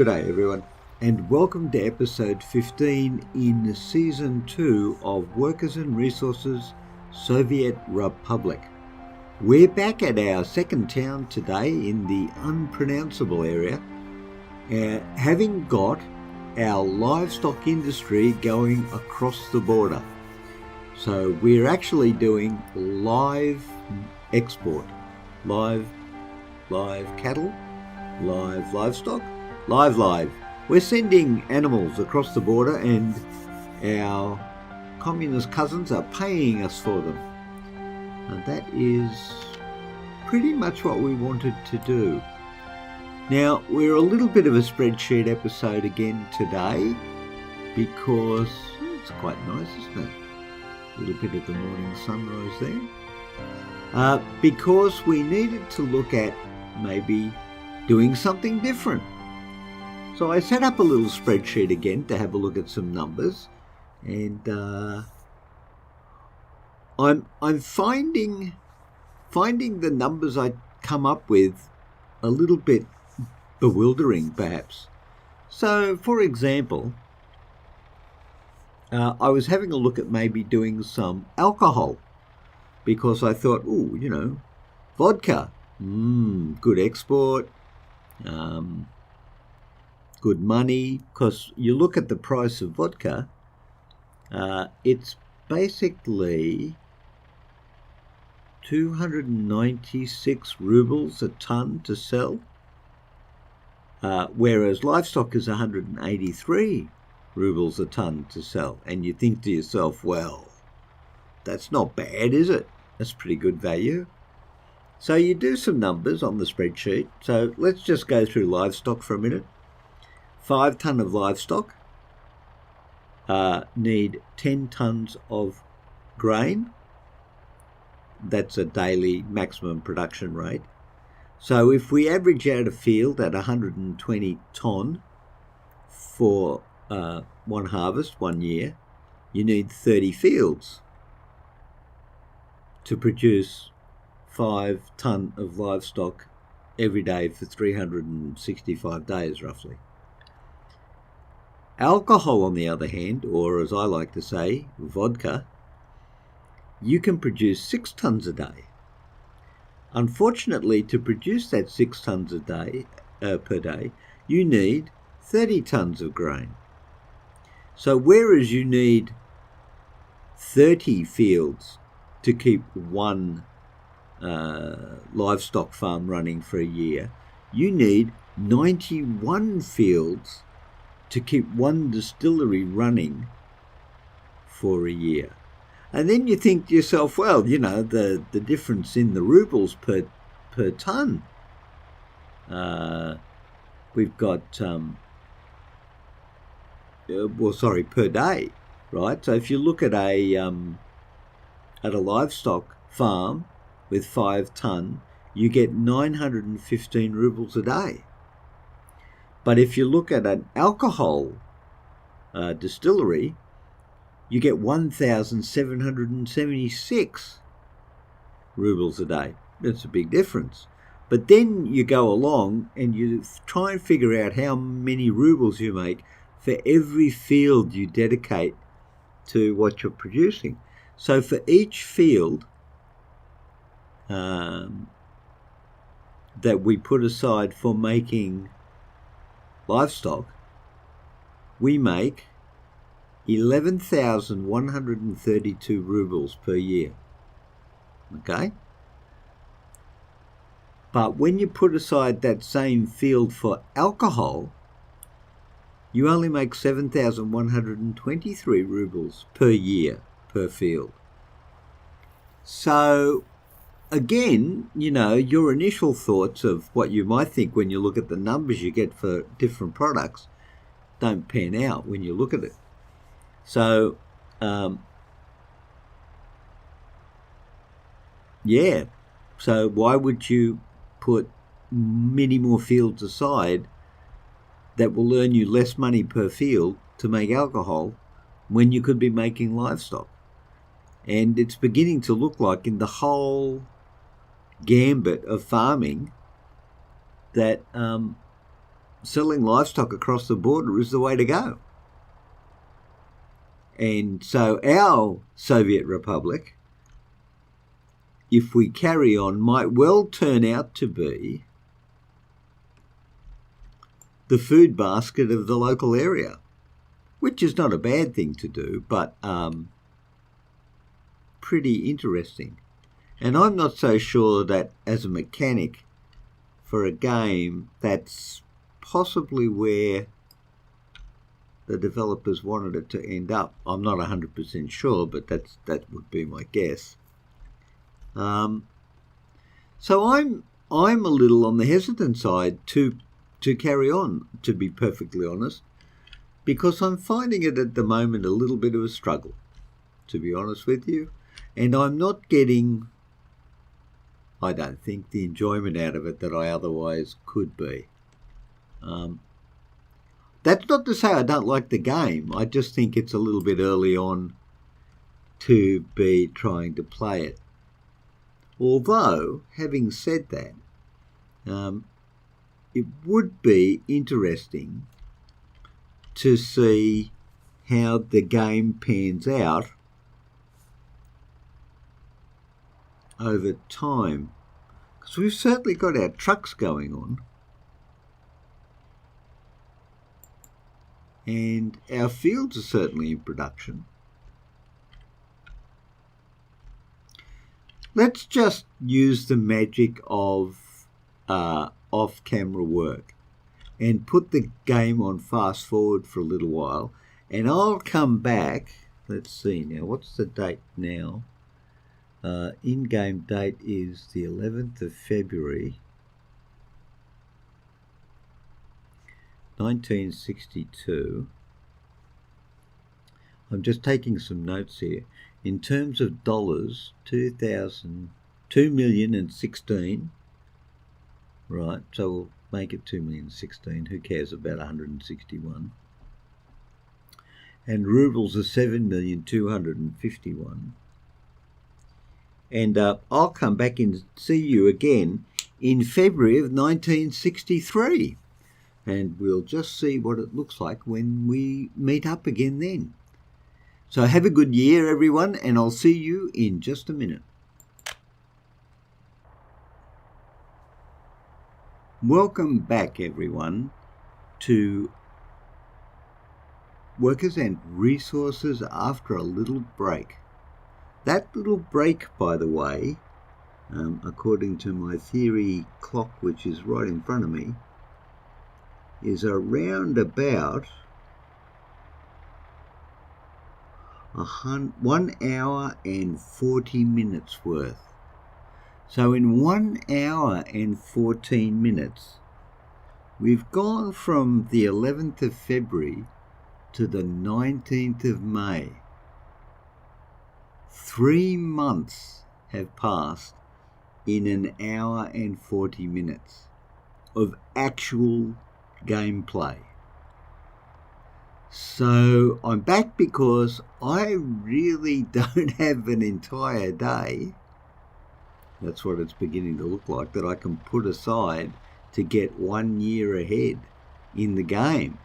Good day, everyone, and welcome to episode 15 in season 2 of Workers and Resources Soviet Republic. We're back at our second town today in the unpronounceable area, having got our livestock industry going across the border. So we're actually doing live export, live cattle, live livestock, live. We're sending animals across the border and our communist cousins are paying us for them. And that is pretty much what we wanted to do. Now, we're a little bit of a spreadsheet episode again today because it's quite nice, isn't it? A little bit of the morning sunrise there. Because we needed to look at maybe doing something different. So I set up a little spreadsheet again to have a look at some numbers, and I'm finding the numbers I come up with a little bit bewildering, perhaps. So, for example, I was having a look at maybe doing some alcohol because I thought, vodka, good export. Good money, because you look at the price of vodka, it's basically 296 rubles a ton to sell, whereas livestock is 183 rubles a ton to sell. And you think to yourself, well, that's not bad, is it? That's pretty good value. So you do some numbers on the spreadsheet. So let's just go through livestock for a minute. 5 tonne of livestock need 10 tonnes of grain. That's a daily maximum production rate. So if we average out a field at 120 tonne for one harvest, 1 year, you need 30 fields to produce 5 tonne of livestock every day for 365 days roughly. Alcohol, on the other hand, or as I like to say, vodka, you can produce 6 tonnes a day. Unfortunately, to produce that 6 tonnes a day per day, you need 30 tonnes of grain. So whereas you need 30 fields to keep one livestock farm running for a year, you need 91 fields to keep one distillery running for a year. And then you think to yourself, well, the difference in the rubles per tonne. We've got, per day, right? So if you look at a livestock farm with 5 tonne, you get 915 rubles a day. But if you look at an alcohol distillery, you get 1,776 rubles a day. That's a big difference. But then you go along and you try and figure out how many rubles you make for every field you dedicate to what you're producing. So for each field that we put aside for making livestock, we make 11,132 rubles per year. Okay? But when you put aside that same field for alcohol, you only make 7,123 rubles per year per field. So again, your initial thoughts of what you might think when you look at the numbers you get for different products don't pan out when you look at it. So, so why would you put many more fields aside that will earn you less money per field to make alcohol when you could be making livestock? And it's beginning to look like in the whole gambit of farming that selling livestock across the border is the way to go. And so our Soviet Republic, if we carry on, might well turn out to be the food basket of the local area, which is not a bad thing to do, but pretty interesting. And I'm not so sure that as a mechanic for a game, that's possibly where the developers wanted it to end up. I'm not 100% sure, but that would be my guess. So I'm a little on the hesitant side to carry on, to be perfectly honest, because I'm finding it at the moment a little bit of a struggle, to be honest with you, and I'm not getting, I don't think, the enjoyment out of it that I otherwise could be. That's not to say I don't like the game. I just think it's a little bit early on to be trying to play it. Although, having said that, it would be interesting to see how the game pans out over time. Because we've certainly got our trucks going on. And our fields are certainly in production. Let's just use the magic of off-camera work and put the game on fast forward for a little while, and I'll come back. Let's see now, what's the date now? In-game date is the 11th of February 1962. I'm just taking some notes here. In terms of dollars, 2,016,000. Right, so we'll make it 2,016,000. Who cares about 161? And rubles are 7,251,000. And I'll come back and see you again in February of 1963. And we'll just see what it looks like when we meet up again then. So have a good year, everyone, and I'll see you in just a minute. Welcome back, everyone, to Workers and Resources after a little break. That little break, by the way, according to my theory clock, which is right in front of me, is around about 1 hour and 40 minutes worth. So in 1 hour and 14 minutes, we've gone from the 11th of February to the 19th of May. 3 months have passed in 1 hour and 40 minutes of actual gameplay. So I'm back because I really don't have an entire day. That's what it's beginning to look like, that I can put aside to get 1 year ahead in the game.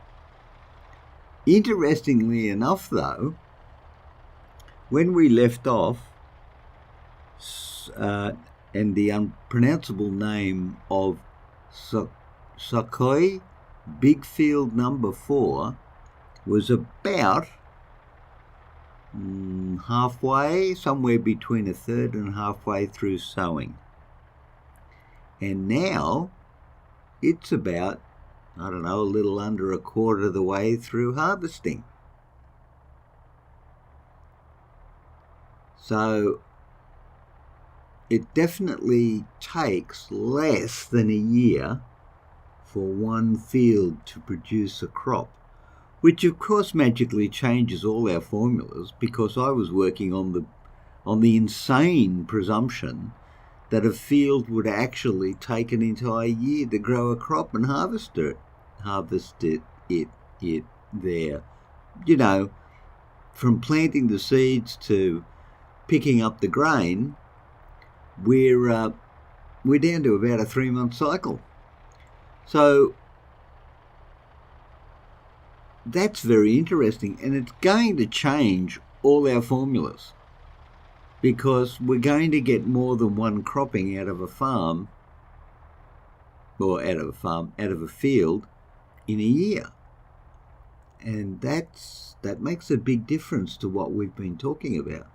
Interestingly enough, though, when we left off, and the unpronounceable name of Sukhoi Big Field number 4 was about halfway, somewhere between a third and halfway through sowing. And now it's about, I don't know, a little under a quarter of the way through harvesting. So it definitely takes less than a year for one field to produce a crop, which of course magically changes all our formulas, because I was working on the insane presumption that a field would actually take an entire year to grow a crop and harvest it there. You know, from planting the seeds to picking up the grain, we're down to about a 3-month cycle. So that's very interesting, and it's going to change all our formulas, because we're going to get more than one cropping out of a farm, or out of a field in a year. And that makes a big difference to what we've been talking about.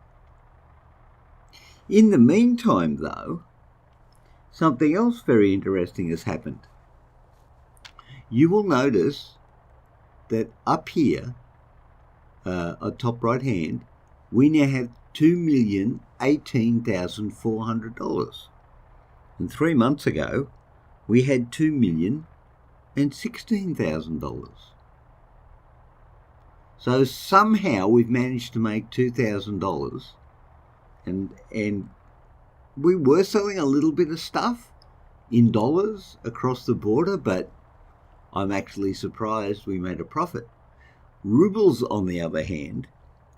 In the meantime, though, something else very interesting has happened. You will notice that up here, at top right hand, we now have $2,018,400. And 3 months ago, we had $2,016,000. So somehow we've managed to make $2,000, and we were selling a little bit of stuff in dollars across the border, but I'm actually surprised we made a profit. Rubles, on the other hand,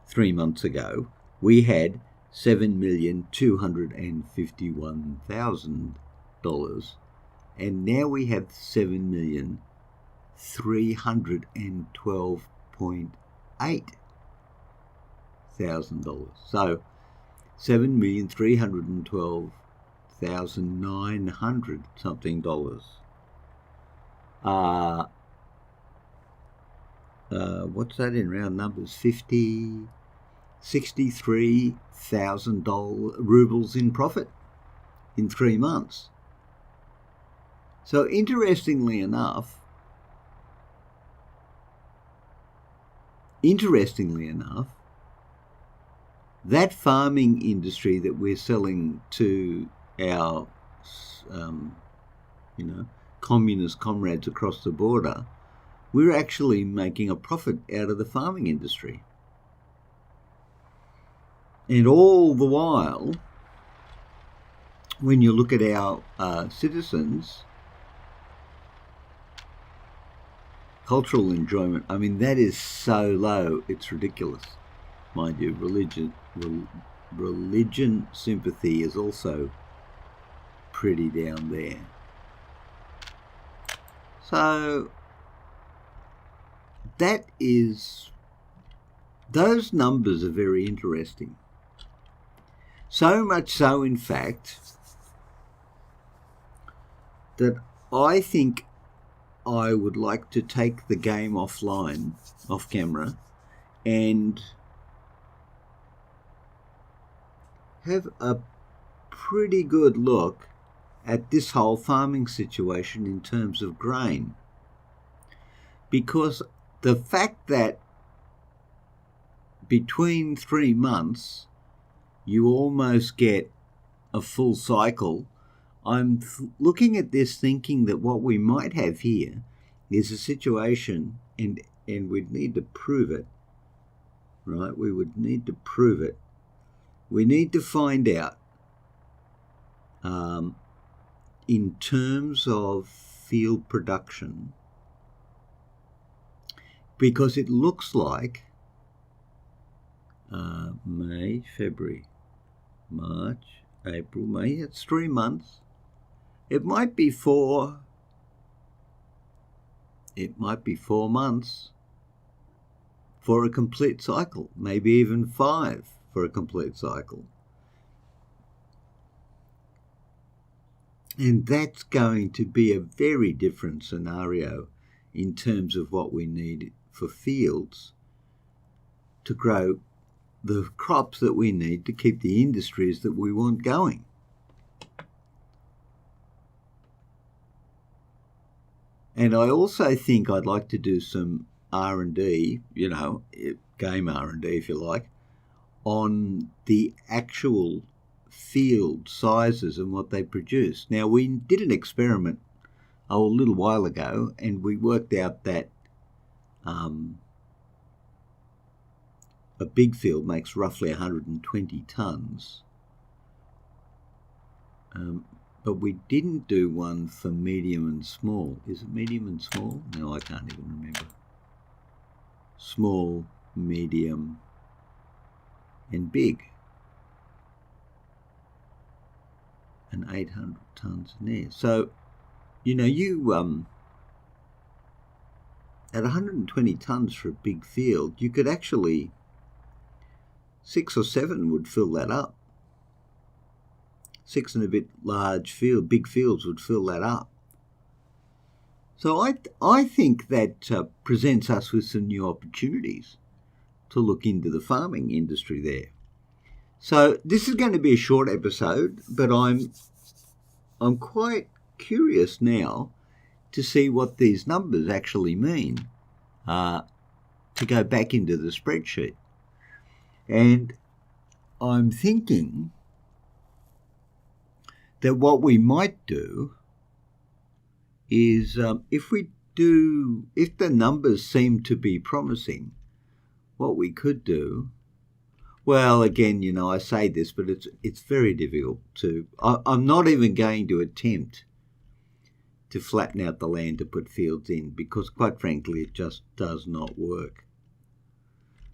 3 months ago, we had $7,251,000, and now we have $7,312,800. So $7,312,900 something dollars. What's that in round numbers? $63,000 rubles in profit in 3 months. So interestingly enough, that farming industry that we're selling to our, communist comrades across the border, we're actually making a profit out of the farming industry. And all the while, when you look at our citizens, cultural enjoyment, I mean, that is so low, it's ridiculous. Mind you, religion sympathy is also pretty down there. So those numbers are very interesting. So much so, in fact, that I think I would like to take the game offline, off camera, and have a pretty good look at this whole farming situation in terms of grain. Because the fact that between 3 months you almost get a full cycle, I'm looking at this thinking that what we might have here is a situation, and we'd need to prove it, right? We would need to prove it. We need to find out, in terms of field production, because it looks like May, February, March, April, May, it's 3 months. It might be 4 months for a complete cycle, maybe even 5 for a complete cycle. And that's going to be a very different scenario in terms of what we need for fields to grow the crops that we need to keep the industries that we want going. And I also think I'd like to do some R&D, game R&D if you like, on the actual field sizes and what they produce. Now, we did an experiment a little while ago, and we worked out that a big field makes roughly 120 tonnes. But we didn't do one for medium and small. Is it medium and small? No, I can't even remember. Small, medium, and big. And 800 tonnes in there. So, at 120 tonnes for a big field, you could actually, 6 or 7 would fill that up. 6 and a bit big fields would fill that up. So I think that presents us with some new opportunities to look into the farming industry there. So this is going to be a short episode, but I'm quite curious now to see what these numbers actually mean, to go back into the spreadsheet. And I'm thinking that what we might do is, if the numbers seem to be promising, what we could do, well, again, I say this, but it's very difficult to, I'm not even going to attempt to flatten out the land to put fields in, because quite frankly, it just does not work.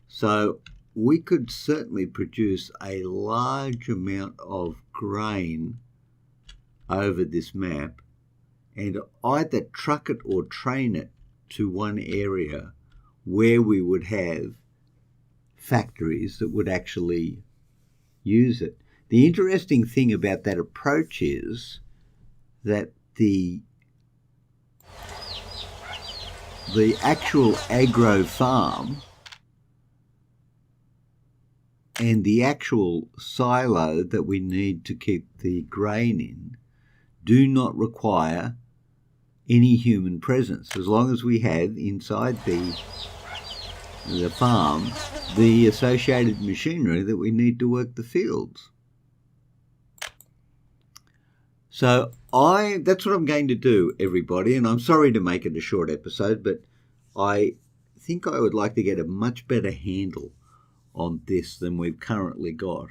So we could certainly produce a large amount of grain over this map and either truck it or train it to one area where we would have factories that would actually use it. The interesting thing about that approach is that the actual agro farm and the actual silo that we need to keep the grain in do not require any human presence, as long as we have inside the farm the associated machinery that we need to work the fields. So that's what I'm going to do, everybody, and I'm sorry to make it a short episode, but I think I would like to get a much better handle on this than we've currently got.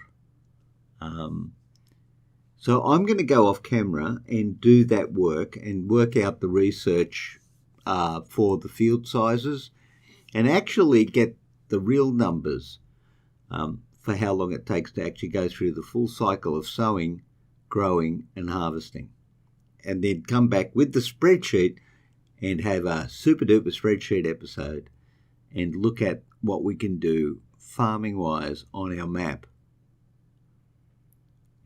So I'm going to go off camera and do that work and work out the research for the field sizes and actually get the real numbers for how long it takes to actually go through the full cycle of sowing, growing and harvesting, and then come back with the spreadsheet and have a super duper spreadsheet episode and look at what we can do farming wise on our map,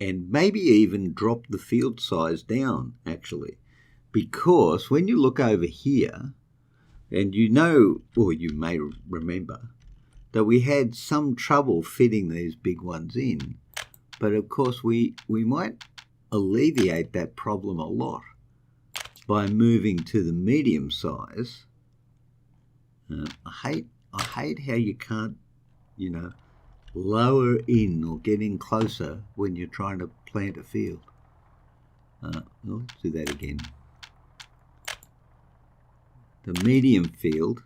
and maybe even drop the field size down actually, because when you look over here, and or you may remember that we had some trouble fitting these big ones in, but of course we might alleviate that problem a lot by moving to the medium size. I hate how you can't, lower in or get in closer when you're trying to plant a field. Let's do that again. The medium field.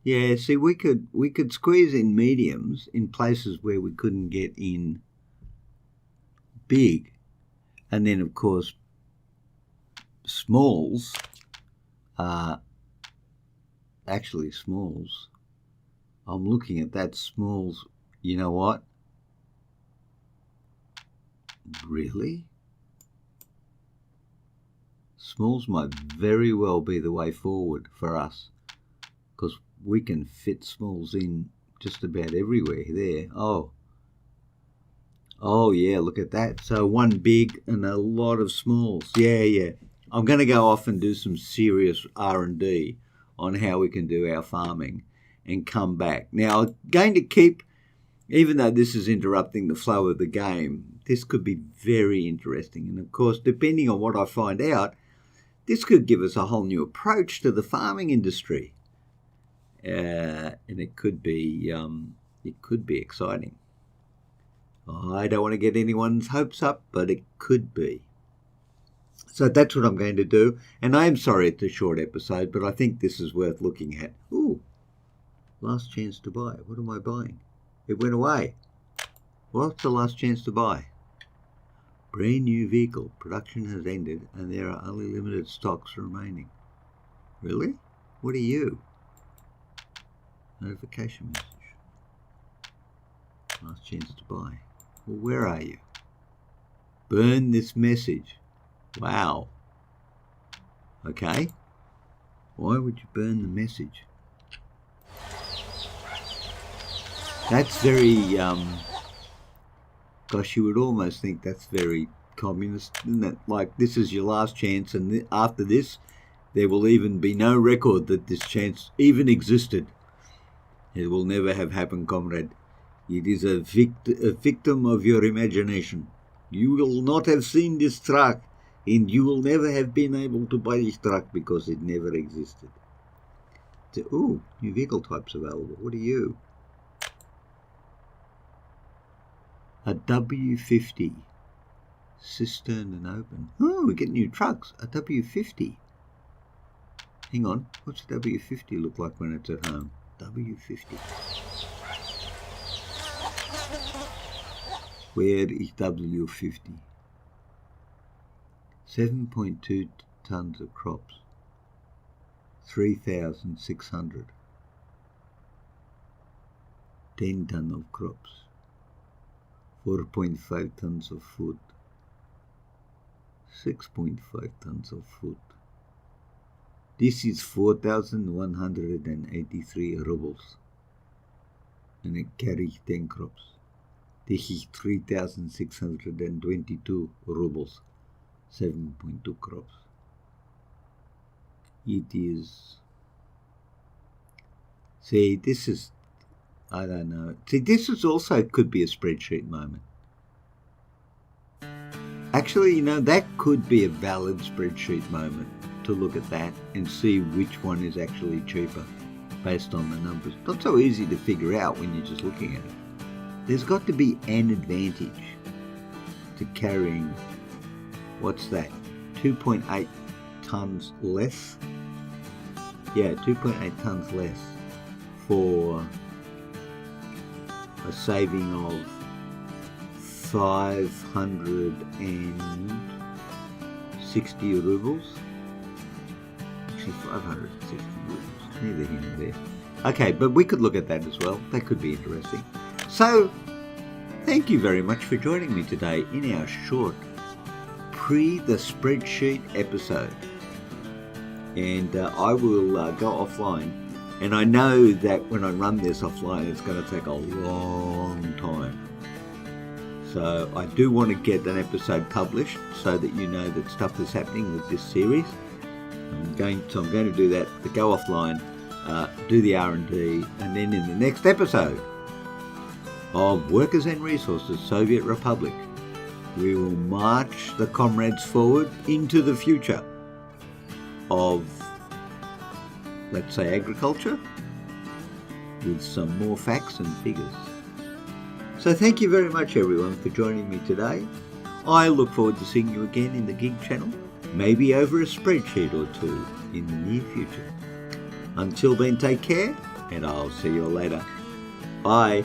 Yeah, see, we could squeeze in mediums in places where we couldn't get in big, and then of course smalls are actually smalls. I'm looking at that smalls. You know what? Really? Smalls might very well be the way forward for us, because we can fit smalls in just about everywhere there. Oh yeah, look at that. So one big and a lot of smalls. Yeah. I'm going to go off and do some serious R&D on how we can do our farming and come back. Now, I'm going to keep, even though this is interrupting the flow of the game, this could be very interesting. And of course, depending on what I find out, this could give us a whole new approach to the farming industry. And it could be exciting. I don't want to get anyone's hopes up, but it could be. So that's what I'm going to do. And I am sorry it's a short episode, but I think this is worth looking at. Ooh, last chance to buy. What am I buying? It went away. What's the last chance to buy? Brand new vehicle. Production has ended and there are only limited stocks remaining. Really? What are you? Notification message. Last chance to buy. Well, where are you? Burn this message. Wow. Okay. Why would you burn the message? That's very, gosh, you would almost think that's very communist, isn't it? Like, this is your last chance, and after this, there will even be no record that this chance even existed. It will never have happened, comrade. It is a victim of your imagination. You will not have seen this truck, and you will never have been able to buy this truck because it never existed. Ooh, new vehicle types available. What are you? A W50. Cistern and open. Oh, we get new trucks. A W50. Hang on. What's a W50 look like when it's at home? W50. Where is W50? 7.2 tons of crops. 3,600. 10 tons of crops. 4.5 tons of food. 6.5 tons of food. This is 4,183 rubles. And it carries 10 crops. This is 3,622 rubles. 7.2 crops. It is... See, this is... I don't know. See, this is also could be a spreadsheet moment. Actually, you know, that could be a valid spreadsheet moment to look at that and see which one is actually cheaper based on the numbers. Not so easy to figure out when you're just looking at it. There's got to be an advantage to carrying, what's that, 2.8 tons less? Yeah, 2.8 tons less for a saving of 560 rubles. Actually, 560 rubles. Neither here nor there. Okay, but we could look at that as well. That could be interesting. So, thank you very much for joining me today in our short the spreadsheet episode. And I will go offline. And I know that when I run this offline, it's going to take a long time. So I do want to get an episode published so that you know that stuff is happening with this series. I'm going to do that, to go offline, do the R&D, and then in the next episode of Workers and Resources, Soviet Republic, we will march the comrades forward into the future of, let's say, agriculture, with some more facts and figures. So thank you very much, everyone, for joining me today. I look forward to seeing you again in the Gig channel, maybe over a spreadsheet or two in the near future. Until then, take care, and I'll see you all later. Bye.